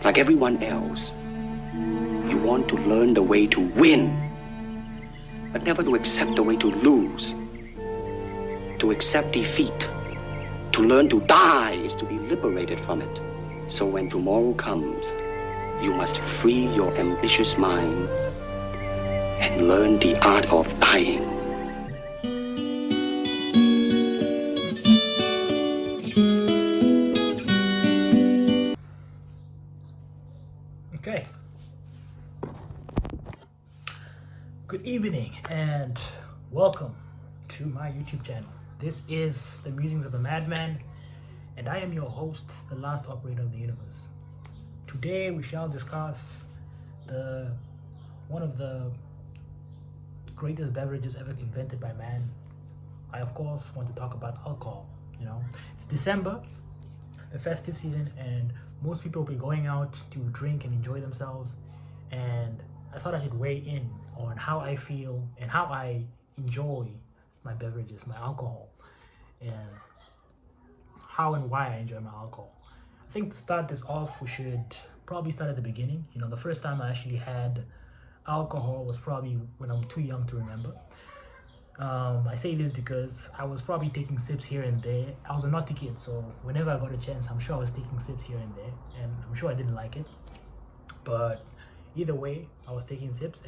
Like everyone else, you want to learn the way to win, but never to accept the way to lose. To accept defeat, to learn to die is to be liberated from it. So when tomorrow comes, you must free your ambitious mind and learn the art of dying. Okay. Good evening and welcome to my YouTube channel. This is the Musings of a Madman, and I am your host, the last operator of the universe. Today we shall discuss one of the greatest beverages ever invented by man. I of course want to talk about alcohol. It's December, the festive season, and most people will be going out to drink and enjoy themselves, and I thought I should weigh in on how I feel and how I enjoy my beverages, my alcohol, and how and why I enjoy my alcohol. I think to start this off, we should probably start at the beginning. The first time I actually had alcohol was probably when I'm too young to remember. I say this because I was probably taking sips here and there. I was a naughty kid, so whenever I got a chance, I'm sure I was taking sips here and there, and I'm sure I didn't like it. But either way, I was taking sips,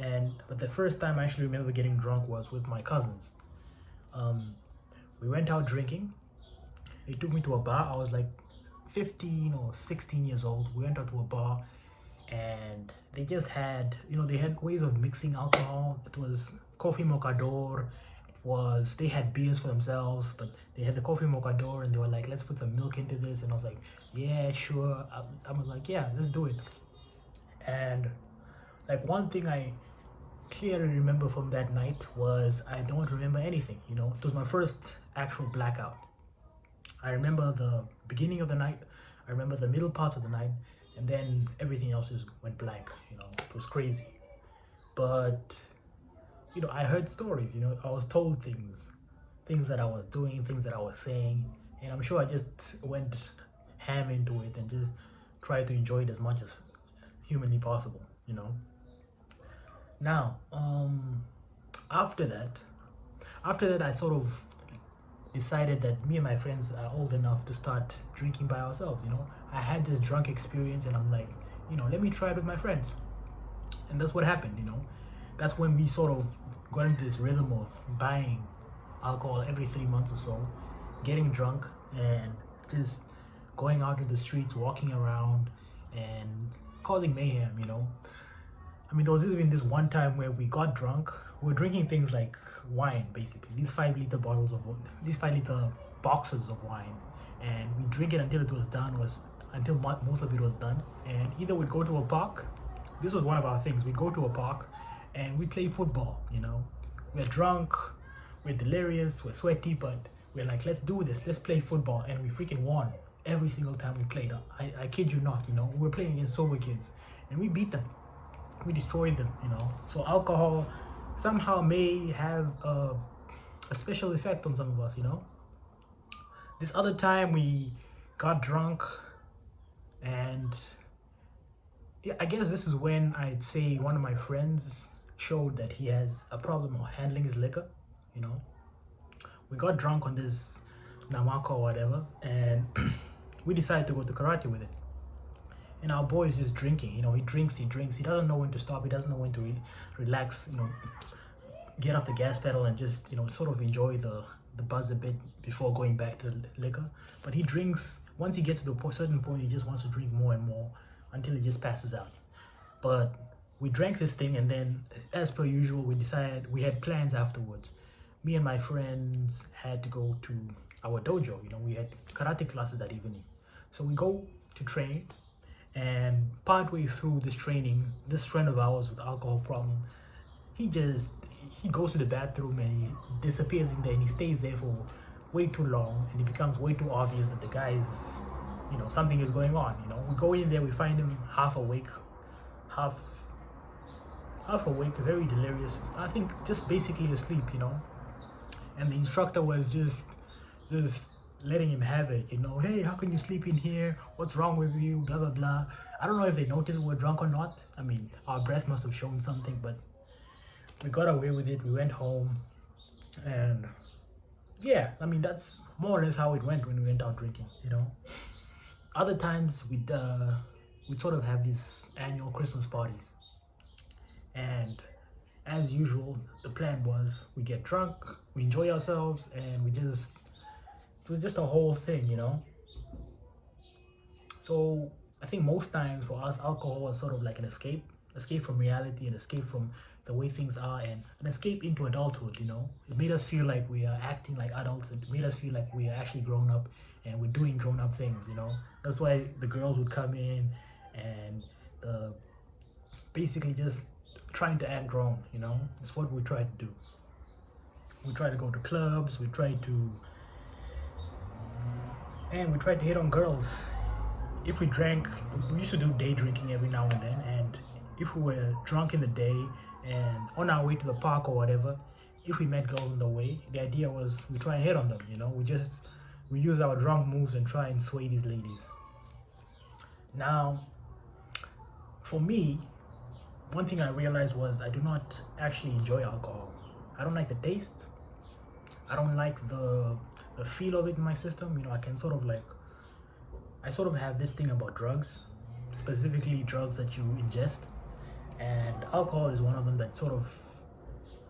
but the first time I actually remember getting drunk was with my cousins. We went out drinking. They took me to a bar. I was like 15 or 16 years old. We went out to a bar, and they just had, they had ways of mixing alcohol. It was coffee mocador. They had beers for themselves, but they had the coffee mocador, and they were like, let's put some milk into this. And I was like, yeah, sure. I was like, yeah, let's do it. And like one thing I clearly remember from that night was I don't remember anything. It was my first actual blackout. I remember the beginning of the night, I remember the middle parts of the night, and then everything else just went blank. It was crazy. But I heard stories, I was told things that I was doing, things that I was saying, and I'm sure I just went ham into it and just tried to enjoy it as much as humanly possible. Now, after that, I sort of decided that me and my friends are old enough to start drinking by ourselves. I had this drunk experience, and I'm like, let me try it with my friends. And that's what happened. That's when we sort of got into this rhythm of buying alcohol every 3 months or so, getting drunk, and just going out in the streets, walking around, and causing mayhem. There was even this one time where we got drunk. We were drinking things like wine, basically. These 5-liter boxes of wine, and we drink it until it was done. Until most of it was done. And either we'd go to a park. This was one of our things. We'd go to a park, and we play football. We're drunk, we're delirious, we're sweaty, but we're like, let's do this. Let's play football, and we freaking won every single time we played. I kid you not. We were playing against sober kids, and we beat them. We destroyed them. So alcohol somehow may have a special effect on some of us. This other time we got drunk, and yeah, I guess this is when I'd say one of my friends showed that he has a problem of handling his liquor. We got drunk on this namaka or whatever, and we decided to go to karate with it. And our boy is just drinking. He drinks. He doesn't know when to stop. He doesn't know when to relax. Get off the gas pedal and just sort of enjoy the buzz a bit before going back to the liquor. But he drinks. Once he gets to a certain point, he just wants to drink more and more until he just passes out. But we drank this thing, and then, as per usual, we had plans afterwards. Me and my friends had to go to our dojo. We had karate classes that evening, so we go to train. And partway through this training, this friend of ours with alcohol problem, he goes to the bathroom and he disappears in there, and he stays there for way too long, and it becomes way too obvious that the guy is, something is going on. We go in there, we find him half awake, very delirious. I think just basically asleep. And the instructor was just letting him have it. Hey, how can you sleep in here? What's wrong with you? Blah blah blah. I don't know if they noticed we were drunk or not. I mean, our breath must have shown something, but we got away with it. We went home, and yeah, I mean, that's more or less how it went when we went out drinking, you know. Other times we'd sort of have these annual Christmas parties, and as usual, the plan was we get drunk, we enjoy ourselves, and it was just a whole thing, you know. So I think most times for us, alcohol was sort of like an escape from reality, an escape from the way things are, and an escape into adulthood, you know. It made us feel like we are acting like adults. It made us feel like we are actually grown up and we're doing grown up things, you know. That's why the girls would come in and basically just trying to act grown, you know. It's what we try to do. We try to go to clubs, we try to hit on girls. If we drank, we used to do day drinking every now and then, and if we were drunk in the day and on our way to the park or whatever, if we met girls on the way, the idea was we try and hit on them, you know. We use our drunk moves and try and sway these ladies. Now, for me, one thing I realized was I do not actually enjoy alcohol. I don't like the taste. I don't like the feel of it in my system. You know, I sort of have this thing about drugs, specifically drugs that you ingest, and alcohol is one of them that sort of,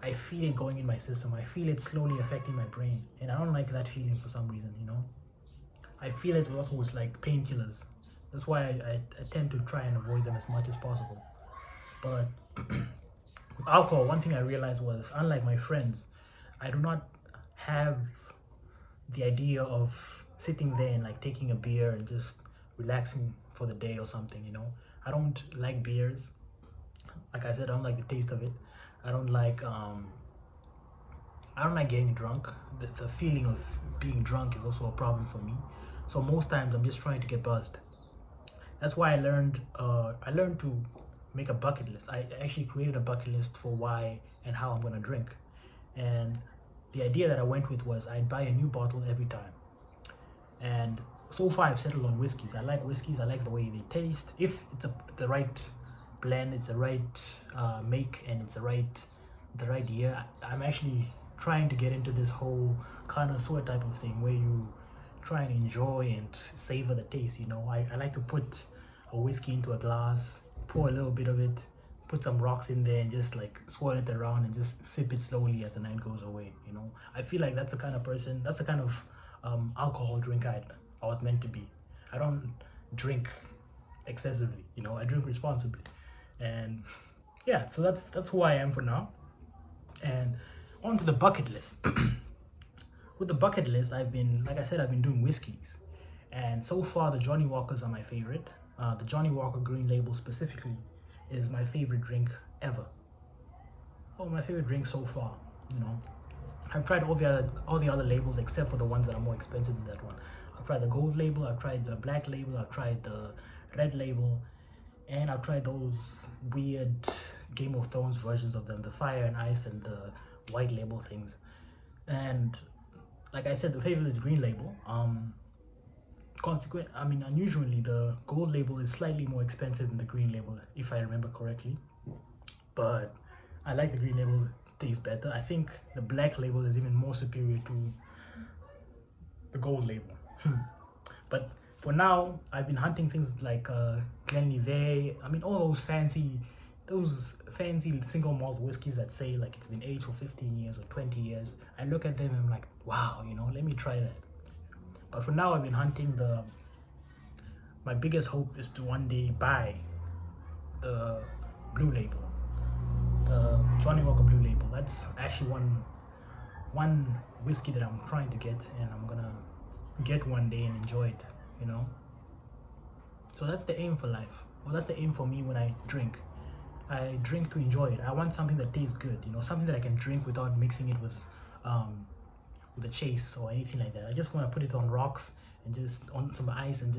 I feel it going in my system. I feel it slowly affecting my brain, and I don't like that feeling for some reason, you know. I feel it almost like painkillers. That's why I tend to try and avoid them as much as possible. But with alcohol, one thing I realized was, unlike my friends, I do not have the idea of sitting there and like taking a beer and just relaxing for the day or something, you know. I don't like beers. Like I said, I don't like the taste of it. I don't like getting drunk. The feeling of being drunk is also a problem for me. So most times I'm just trying to get buzzed. That's why I learned to make a bucket list. I actually created a bucket list for why and how I'm gonna drink. And the idea that I went with was I'd buy a new bottle every time. And so far I've settled on whiskeys. I like whiskeys. I like the way they taste. If it's the right blend, it's the right make, and it's the right year. I'm actually trying to get into this whole connoisseur type of thing where you try and enjoy and savor the taste, you know. I like to put a whiskey into a glass, pour a little bit of it, put some rocks in there, and just like swirl it around and just sip it slowly as the night goes away, you know. I feel like that's the kind of person, that's the kind of alcohol drink I was meant to be. I don't drink excessively, you know. I drink responsibly. And yeah, so that's who I am for now. And on to the bucket list. With the bucket list, I've been doing whiskeys, and so far the Johnny Walkers are my favorite. The Johnny Walker Green Label specifically is my favorite drink ever. Oh, my favorite drink so far, you know. I've tried all the other labels except for the ones that are more expensive than that one. I've tried the gold label, I've tried the black label, I've tried the red label, and I've tried those weird Game of Thrones versions of them, the fire and ice and the white label things. And like I said, the favorite is green label. Unusually the gold label is slightly more expensive than the green label, if I remember correctly. But I like the green label, tastes better. I think the black label is even more superior to the gold label. But for now, I've been hunting things like Glenlivet. I mean, all those fancy single malt whiskeys that say like it's been aged for 15 years or 20 years. I look at them and I'm like, wow, you know, let me try that. But for now, I've been hunting my biggest hope is to one day buy the blue label, the Johnny Walker Blue Label. That's actually one whiskey that I'm trying to get, and I'm gonna get one day and enjoy it, you know. So that's the aim for life. Well, that's the aim for me when I drink. I drink to enjoy it. I want something that tastes good, you know, something that I can drink without mixing it with a chase or anything like that. I just want to put it on rocks and just on some ice and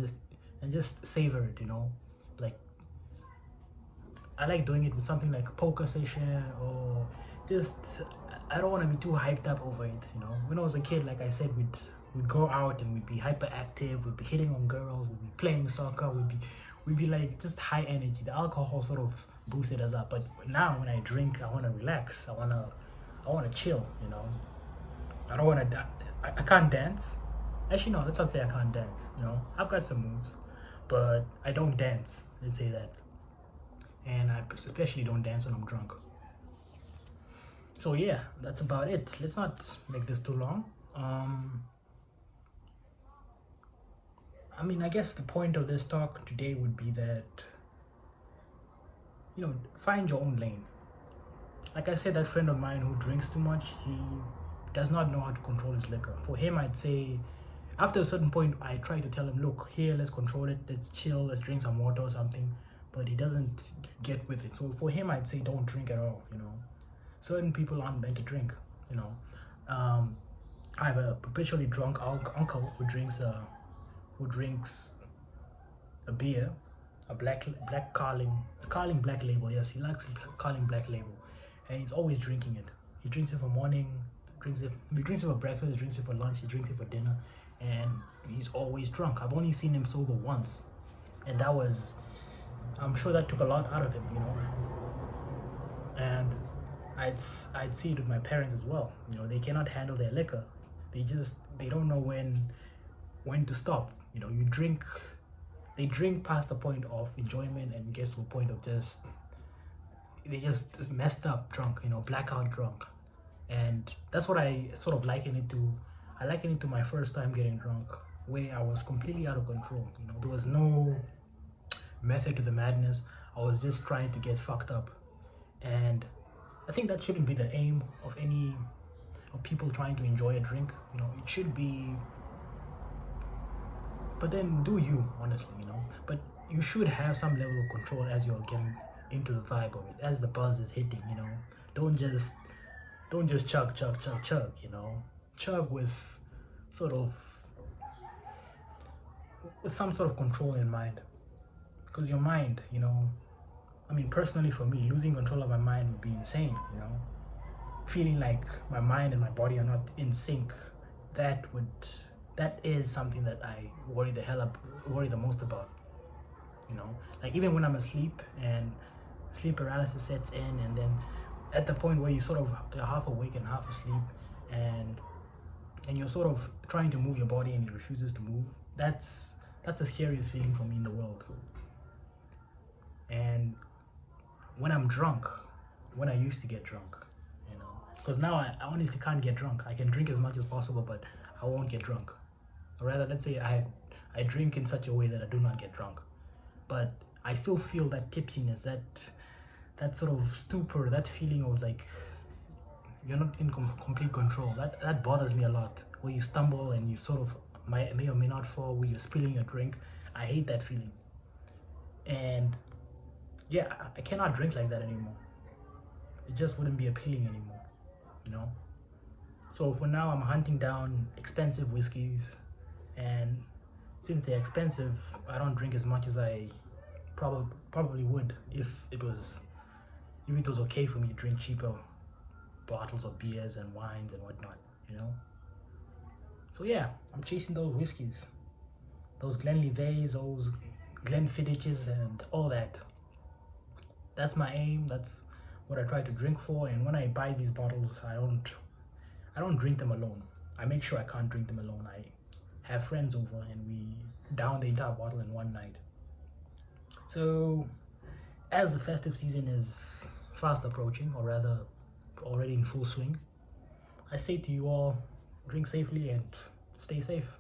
just savor it, you know. Like, I like doing it with something like a poker session, or just, I don't want to be too hyped up over it, you know. When I was a kid, like I said, we'd go out and we'd be hyperactive, we'd be hitting on girls, we'd be playing soccer, we'd be like just high energy. The alcohol sort of boosted us up. But now when I drink, I want to relax. I want to chill. You know, I don't want to. I can't dance. Actually, no. Let's not say I can't dance. You know, I've got some moves, but I don't dance. Let's say that. And I especially don't dance when I'm drunk. So yeah, that's about it. Let's not make this too long. I mean, I guess the point of this talk today would be that, you know, find your own lane. Like I said, that friend of mine who drinks too much, he does not know how to control his liquor. For him, I'd say, after a certain point, I try to tell him, look, here, let's control it, let's chill, let's drink some water or something. But he doesn't get with it. So for him, I'd say don't drink at all, you know. Certain people aren't meant to drink, you know. I have a perpetually drunk uncle who drinks a beer, a black Carling Black Label. Yes, he likes Carling Black Label, and he's always drinking it. He drinks it for morning, he drinks it for breakfast, he drinks it for lunch, he drinks it for dinner, and he's always drunk. I've only seen him sober once, and that was, I'm sure that took a lot out of him, you know. And I'd see it with my parents as well. You know, they cannot handle their liquor. They don't know when to stop. You know, they drink past the point of enjoyment and gets to a point of they just messed up drunk, you know, blackout drunk. And that's what I sort of liken it to. I liken it to my first time getting drunk, where I was completely out of control. You know, there was no method to the madness. I was just trying to get fucked up. And I think that shouldn't be the aim of people trying to enjoy a drink. You know, it should be, but then do you, honestly, you know. But you should have some level of control as you're getting into the vibe of it, as the buzz is hitting, you know. Don't just chug, you know. Chug with some sort of control in mind. Because your mind, you know, I mean, personally for me, losing control of my mind would be insane, you know. Feeling like my mind and my body are not in sync, that is something that I worry the most about, you know. Like even when I'm asleep and sleep paralysis sets in, and then at the point where you're half awake and half asleep, and you're sort of trying to move your body and it refuses to move, that's the scariest feeling for me in the world. And when I'm drunk, when I used to get drunk, you know, because now I honestly can't get drunk. I can drink as much as possible, but I won't get drunk. Or rather, let's say I drink in such a way that I do not get drunk, but I still feel that tipsiness, that sort of stupor, that feeling of like you're not in complete control. That bothers me a lot. Where you stumble and you sort of may or may not fall, where you're spilling your drink. I hate that feeling. And yeah, I cannot drink like that anymore. It just wouldn't be appealing anymore, you know. So for now, I'm hunting down expensive whiskeys, and since they're expensive, I don't drink as much as I probably would if it was okay for me to drink cheaper bottles of beers and wines and whatnot, you know. So yeah, I'm chasing those whiskeys, those Glenlivays, those Glenfiddiches, and all that. That's my aim. That's what I try to drink for. And when I buy these bottles, I don't drink them alone. I make sure I can't drink them alone. I have friends over and we down the entire bottle in one night. So as the festive season is fast approaching, or rather already in full swing, I say to you all, drink safely and stay safe.